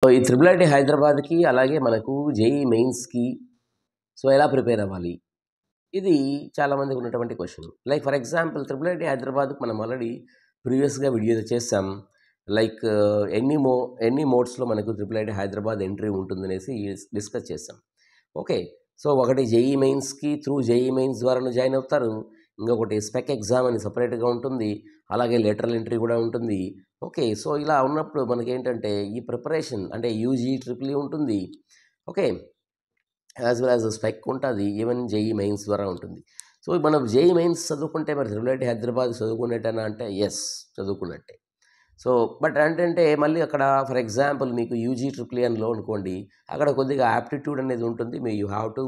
So ఈ triple IT హైదరాబాద్కి అలాగే మనకు జేఈ మెయిన్స్కి సో ఎలా ప్రిపేర్ అవ్వాలి, ఇది చాలామందికి ఉన్నటువంటి question. Like for example triple IT హైదరాబాద్కి మనం ఆల్రెడీ ప్రీవియస్గా వీడియో చేసాం. లైక్ ఎన్ని మోడ్స్లో మనకు త్రిబుల్ ఐటీ హైదరాబాద్ ఎంట్రీ ఉంటుందనేసి డిస్కస్ చేసాం. ఓకే, సో ఒకటి జేఈ మెయిన్స్కి త్రూ జేఈ మెయిన్స్ ద్వారా జాయిన్ అవుతారు. ఇంకొకటి స్పెక్ ఎగ్జామ్ అని సపరేట్గా ఉంటుంది, అలాగే లెటరల్ ఎంట్రీ కూడా ఉంటుంది. ఓకే, సో ఇలా ఉన్నప్పుడు మనకి ఏంటంటే ఈ ప్రిపరేషన్ అంటే యూజీ ట్రిపుల్ ఉంటుంది. Okay, as well as spec ఉంటుంది, ఈవెన్ జేఈ మెయిన్స్ ద్వారా ఉంటుంది. సో మనం జేఈ మెయిన్స్ చదువుకుంటే మరి త్రిబుల్ ఐటీ హైదరాబాద్ చదువుకున్నట్టేనా అంటే ఎస్, చదువుకున్నట్టే. సో బట్ ఏంటంటే మళ్ళీ అక్కడ ఫర్ ఎగ్జాంపుల్ మీకు యూజీ ట్రిపుల్ ఎన్లో అనుకోండి, అక్కడ కొద్దిగా యాప్టిట్యూడ్ అనేది ఉంటుంది. మీ you have to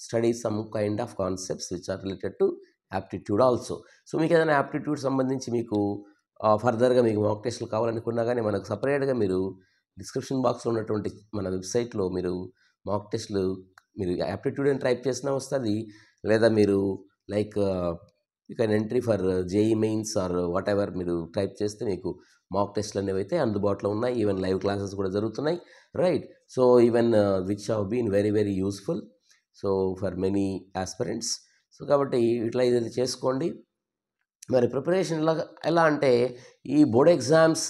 study some kind of concepts which are related to aptitude also. So మీకు ఏదైనా యాప్టిట్యూడ్ సంబంధించి మీకు ఫర్దర్గా మీకు మాక్ టెస్ట్లు కావాలనుకున్నా కానీ మనకు సపరేట్గా మీరు డిస్క్రిప్షన్ బాక్స్లో ఉన్నటువంటి మన వెబ్సైట్లో మీరు మాక్ టెస్ట్లు మీరు యాప్టిట్యూడ్ అని టైప్ చేసినా వస్తుంది, లేదా మీరు like you can entry for JEE Mains or whatever మీరు టైప్ చేస్తే మీకు మాక్ టెస్ట్లు అనేవి అయితే అందుబాటులో ఉన్నాయి. ఈవెన్ లైవ్ క్లాసెస్ కూడా జరుగుతున్నాయి, right? So even which have been very very useful so for many aspirants. So కాబట్టి ఇట్లా ఇది చేసుకోండి. మరి ప్రిపరేషన్ ఎలా అంటే ఈ బోర్డ్ ఎగ్జామ్స్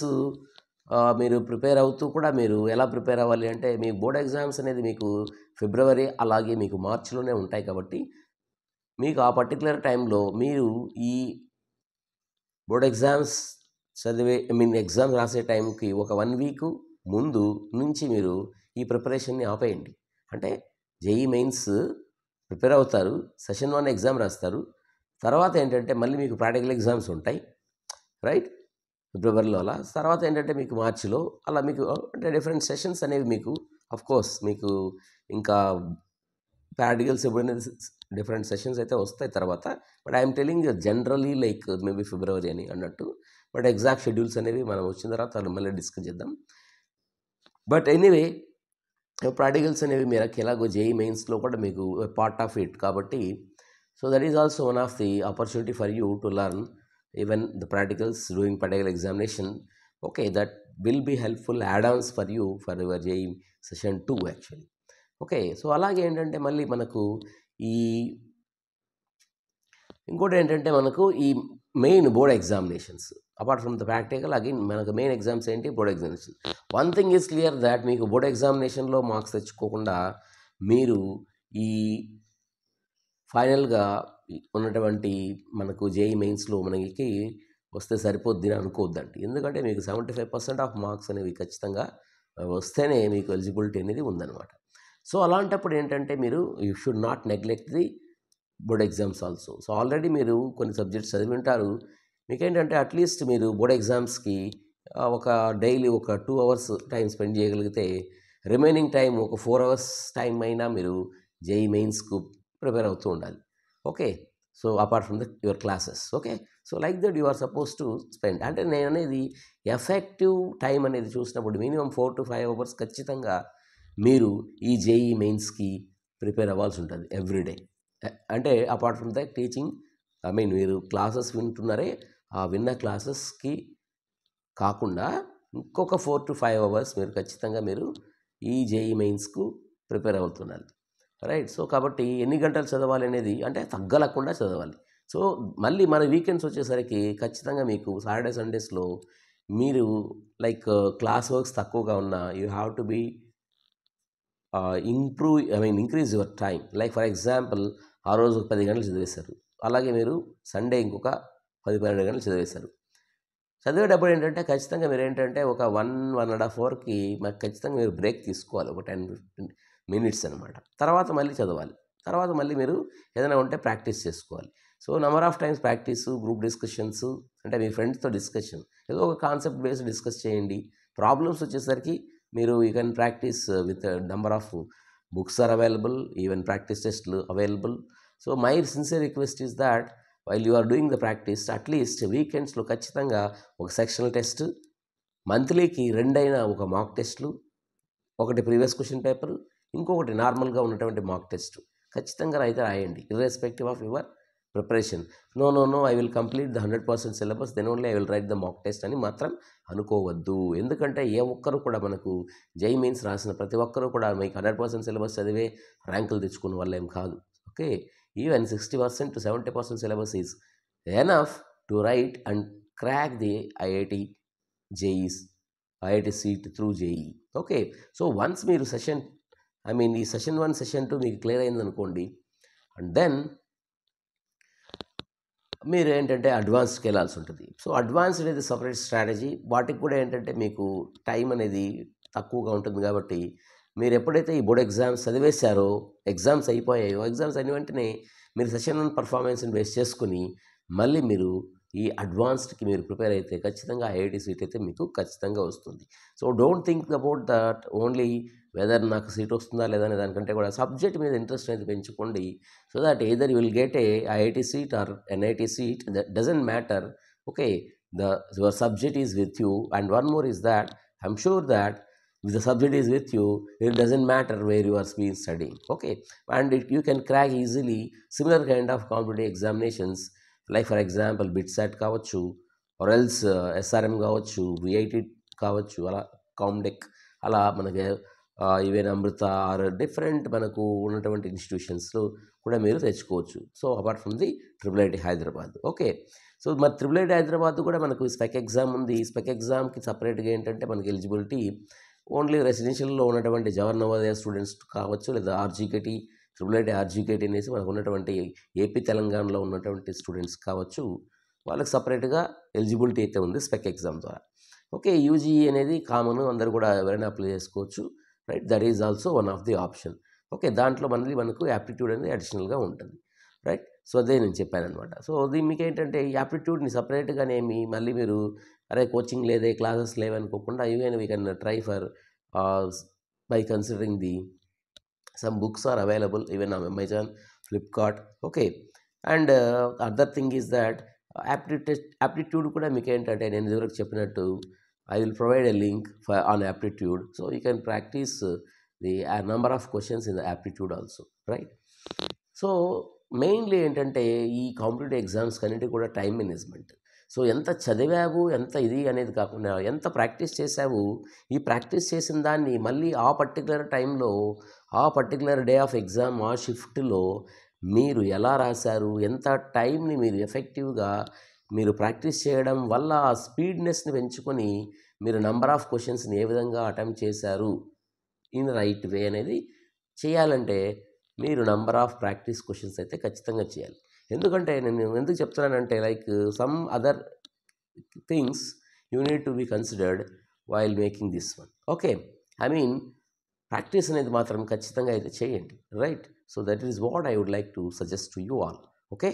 మీరు ప్రిపేర్ అవుతూ కూడా మీరు ఎలా ప్రిపేర్ అవ్వాలి అంటే మీ బోర్డ్ ఎగ్జామ్స్ అనేది మీకు ఫిబ్రవరి అలాగే మీకు మార్చిలోనే ఉంటాయి. కాబట్టి మీకు ఆ పర్టికులర్ టైంలో మీరు ఈ బోర్డ్ ఎగ్జామ్స్ ఎగ్జామ్ రాసే టైంకి ఒక 1 వీక్ ముందు నుంచి మీరు ఈ ప్రిపరేషన్ని ఆపేయండి. అంటే జేఈ మెయిన్స్ ప్రిపేర్ అవుతారు, సెషన్ 1 ఎగ్జామ్ రాస్తారు, తర్వాత ఏంటంటే మళ్ళీ మీకు ప్రాక్టికల్ ఎగ్జామ్స్ ఉంటాయి, రైట్? ఫిబ్రవరిలో అలా. తర్వాత ఏంటంటే మీకు మార్చిలో అలా మీకు అంటే డిఫరెంట్ సెషన్స్ అనేవి మీకు కోర్స్ మీకు ఇంకా ప్రాక్టికల్స్ ఎప్పుడైనా డిఫరెంట్ సెషన్స్ అయితే వస్తాయి తర్వాత. But I'm telling generally like maybe February అని అన్నట్టు. బట్ ఎగ్జాక్ట్ షెడ్యూల్స్ అనేవి మనం వచ్చిన తర్వాత మళ్ళీ డిస్కస్ చేద్దాం. బట్ ఎనీవే ప్రాక్టికల్స్ అనేవి మీరు ఎలాగో జేఈ మెయిన్స్లో కూడా మీకు పార్ట్ ఆఫ్ ఇట్ కాబట్టి so that is also one of the opportunity for you to learn even the practicals doing practical examination. Okay, that will be helpful add-ons for you for your JEE session 2 actually. Okay, so అలాగే ఏంటంటే మళ్ళీ మనకు ఈ ఇంకోటి ఏంటంటే మనకు ఈ main board examinations apart from the practical again మనకు మెయిన్ ఎగ్జామ్స్ ఏంటి, board examination. One thing is clear that మీకు బోర్డ్ ఎగ్జామినేషన్లో మార్క్స్ తెచ్చుకోకుండా మీరు ఈ ఫైనల్గా ఉన్నటువంటి మనకు జేఈ మెయిన్స్లో మనకి వస్తే సరిపోద్ది అని అనుకోవద్దండి. ఎందుకంటే మీకు 75% ఆఫ్ మార్క్స్ అనేవి ఖచ్చితంగా వస్తేనే మీకు ఎలిజిబిలిటీ అనేది ఉందన్నమాట. సో అలాంటప్పుడు ఏంటంటే మీరు you should not neglect the board exams also. So already మీరు కొన్ని సబ్జెక్ట్స్ చదివి ఉంటారు, మీకేంటంటే అట్లీస్ట్ మీరు బోర్డ్ ఎగ్జామ్స్కి ఒక డైలీ ఒక 2 అవర్స్ టైం స్పెండ్ చేయగలిగితే రిమైనింగ్ టైం ఒక 4 అవర్స్ టైం అయినా మీరు జేఈ మెయిన్స్కు ప్రిపేర్ అవుతూ ఉండాలి. Okay, so apart from your classes. Okay, so like that you are suppose to spend. అంటే నేను అనేది ఎఫెక్టివ్ టైం అనేది చూసినప్పుడు మినిమం 4 to 5 అవర్స్ ఖచ్చితంగా మీరు ఈ జేఈ మెయిన్స్కి ప్రిపేర్ అవ్వాల్సి ఉంటుంది ఎవ్రీడే. అంటే అపార్ట్ ఫ్రమ్ ద టీచింగ్ మీరు క్లాసెస్ వింటున్నారే, ఆ విన్న క్లాసెస్కి కాకుండా ఇంకొక 4 to 5 అవర్స్ మీరు ఖచ్చితంగా మీరు ఈ జేఈ మెయిన్స్కు ప్రిపేర్ అవుతున్నారు, రైట్? సో కాబట్టి ఎన్ని గంటలు చదవాలి అనేది అంటే తగ్గలకుండా చదవాలి. సో మళ్ళీ మన వీకెండ్స్ వచ్చేసరికి ఖచ్చితంగా మీకు సాటర్డే సండేస్లో మీరు లైక్ క్లాస్ వర్క్స్ తక్కువగా ఉన్నా you have to be increase your time. Like for example ఆ రోజు 10 గంటలు చదివేశారు, అలాగే మీరు సండే ఇంకొక 10-12 గంటలు చదివేశారు. చదివేటప్పుడు ఏంటంటే ఖచ్చితంగా మీరు ఏంటంటే ఒక 1-1.5 అవర్కి మాకు ఖచ్చితంగా మీరు బ్రేక్ తీసుకోవాలి, ఒక 10-15 మినిట్స్ అనమాట. తర్వాత మళ్ళీ చదవాలి, తర్వాత మళ్ళీ మీరు ఏదైనా ఉంటే ప్రాక్టీస్ చేసుకోవాలి. So number of times practice, group discussions అంటే మీ ఫ్రెండ్స్తో డిస్కషన్, ఏదో ఒక కాన్సెప్ట్ బేస్డ్ డిస్కస్ చేయండి. ప్రాబ్లమ్స్ వచ్చేసరికి మీరు you can practice with number of books are available, even practice టెస్ట్లు available. So my sincere request is that while you are doing the practice at least వీకెండ్స్లో ఖచ్చితంగా ఒక సెక్షనల్ టెస్ట్, మంత్లీకి 2 అయినా ఒక మాక్ టెస్ట్లు, ఒకటి ప్రీవియస్ క్వశ్చన్ పేపర్, ఇంకొకటి నార్మల్గా ఉన్నటువంటి మాక్ టెస్ట్ ఖచ్చితంగా అయితే రాయండి irrespective of your preparation. No, I will complete the 100% syllabus, then only I will write the mock test అని మాత్రం అనుకోవద్దు. ఎందుకంటే ఏ ఒక్కరు కూడా మనకు జై మీన్స్ రాసిన ప్రతి ఒక్కరు కూడా మీకు 100% సిలబస్ చదివే ర్యాంకులు తెచ్చుకున్న వాళ్ళు ఏం కాదు. Okay, even 60% to 70% syllabus is enough to right and crack the IIT జేఈస్, IIT seat through JEE. Okay, so once మీరు ఈ సెషన్ 1 సెషన్ 2 మీకు క్లియర్ అయిందనుకోండి, అండ్ దెన్ మీరు ఏంటంటే అడ్వాన్స్డ్కి వెళ్ళాల్సి ఉంటుంది. సో అడ్వాన్స్డ్ అనేది సపరేట్ స్ట్రాటజీ. వాటికి కూడా ఏంటంటే మీకు టైం అనేది తక్కువగా ఉంటుంది కాబట్టి మీరు ఎప్పుడైతే ఈ బోర్డ్ ఎగ్జామ్స్ చదివేశారో, ఎగ్జామ్స్ అయిపోయాయో, ఎగ్జామ్స్ అయిన వెంటనే మీరు సెషన్ 1 పర్ఫార్మెన్స్ని బేస్ చేసుకుని మళ్ళీ మీరు ఈ అడ్వాన్స్డ్కి మీరు ప్రిపేర్ అయితే ఖచ్చితంగా ఐఐటి సీట్ అయితే మీకు ఖచ్చితంగా వస్తుంది. So don't think about that only whether నాకు సీట్ వస్తుందా లేదా అనే దానికంటే కూడా సబ్జెక్ట్ మీద ఇంట్రెస్ట్ అనేది పెంచుకోండి. So that either you will get a IIT seat or NIT seat, that doesn't matter. Okay, your subject is with you. And one more is that I'm sure that if the subject is with you, it doesn't matter where you are being studying. Okay, and you can crack easily similar kind of competitive examinations, like for example BITSAT కావచ్చు, or else SRM కావచ్చు, VIT కావచ్చు, అలా COMEDK, అలా మనకి even Amrutha are different మనకు ఉన్నటువంటి ఇన్స్టిట్యూషన్స్లో కూడా మీరు తెచ్చుకోవచ్చు. So apart from the triple Hyderabad. Okay, so మరి ట్రిపుల్ హైదరాబాద్ కూడా మనకు స్పెక్ ఎగ్జామ్ ఉంది. ఈ స్పెక్ ఎగ్జామ్కి సపరేట్గా ఏంటంటే మనకి ఎలిజిబిలిటీ ఓన్లీ రెసిడెన్షియల్లో ఉన్నటువంటి జవహర్ నవోదయ స్టూడెంట్స్ కావచ్చు, లేదా ఆర్జీకేటీ, ట్రిపుల్ ఆర్జీకేటీ అనేసి మనకు ఉన్నటువంటి ఏపీ తెలంగాణలో ఉన్నటువంటి స్టూడెంట్స్ కావచ్చు, వాళ్ళకి సపరేట్గా ఎలిజిబిలిటీ అయితే ఉంది స్పెక్ ఎగ్జామ్ ద్వారా. ఓకే, యూజీఈ అనేది కామన్, అందరూ కూడా ఎవరైనా అప్లై చేసుకోవచ్చు, right. That is also one of the option. Okay, దాంట్లో మళ్ళీ మనకు యాప్టిట్యూడ్ అనేది అడిషనల్గా ఉంటుంది, రైట్. సో అదే నేను చెప్పాను అనమాట. సో అది మీకు ఏంటంటే ఈ యాప్టిట్యూడ్ని సపరేట్గానేమి మళ్ళీ మీరు అరే కోచింగ్ లేదే, క్లాసెస్ లేవనుకోకుండా even we can try for by considering the some books are available even on Amazon, Flipkart. Okay, and other thing is that aptitude కూడా మీకు ఏంటంటే నేను ఇదివరకు చెప్పినట్టు I will provide a link on aptitude, so you can practice the number of questions in the aptitude also, right. So mainly ఏంటంటే ఈ competitive exams కన్నిటి కూడా time management. So ఎంత చదివావు, ఎంత ఇది అనేది కాకుండా ఎంత ప్రాక్టీస్ చేసావు, ఈ ప్రాక్టీస్ చేసిన దాన్ని మళ్ళీ ఆ పర్టికులర్ టైంలో, ఆ పర్టికులర్ డే ఆఫ్ ఎగ్జామ్, ఆ షిఫ్ట్లో మీరు ఎలా రాశారు, ఎంత టైంని మీరు ఎఫెక్టివ్గా మీరు ప్రాక్టీస్ చేయడం వల్ల ఆ స్పీడ్నెస్ని పెంచుకొని మీరు నంబర్ ఆఫ్ క్వశ్చన్స్ని ఏ విధంగా అటెంప్ట్ చేశారు ఇన్ రైట్ వే అనేది చేయాలంటే మీరు నంబర్ ఆఫ్ ప్రాక్టీస్ క్వశ్చన్స్ అయితే ఖచ్చితంగా చేయాలి. ఎందుకంటే నేను ఎందుకు చెప్తున్నానంటే like some other things you need to be considered while making this one. Okay, I mean practice అనేది మాత్రం ఖచ్చితంగా అయితే చేయండి, right. So that is what I would like to suggest to you all. Okay.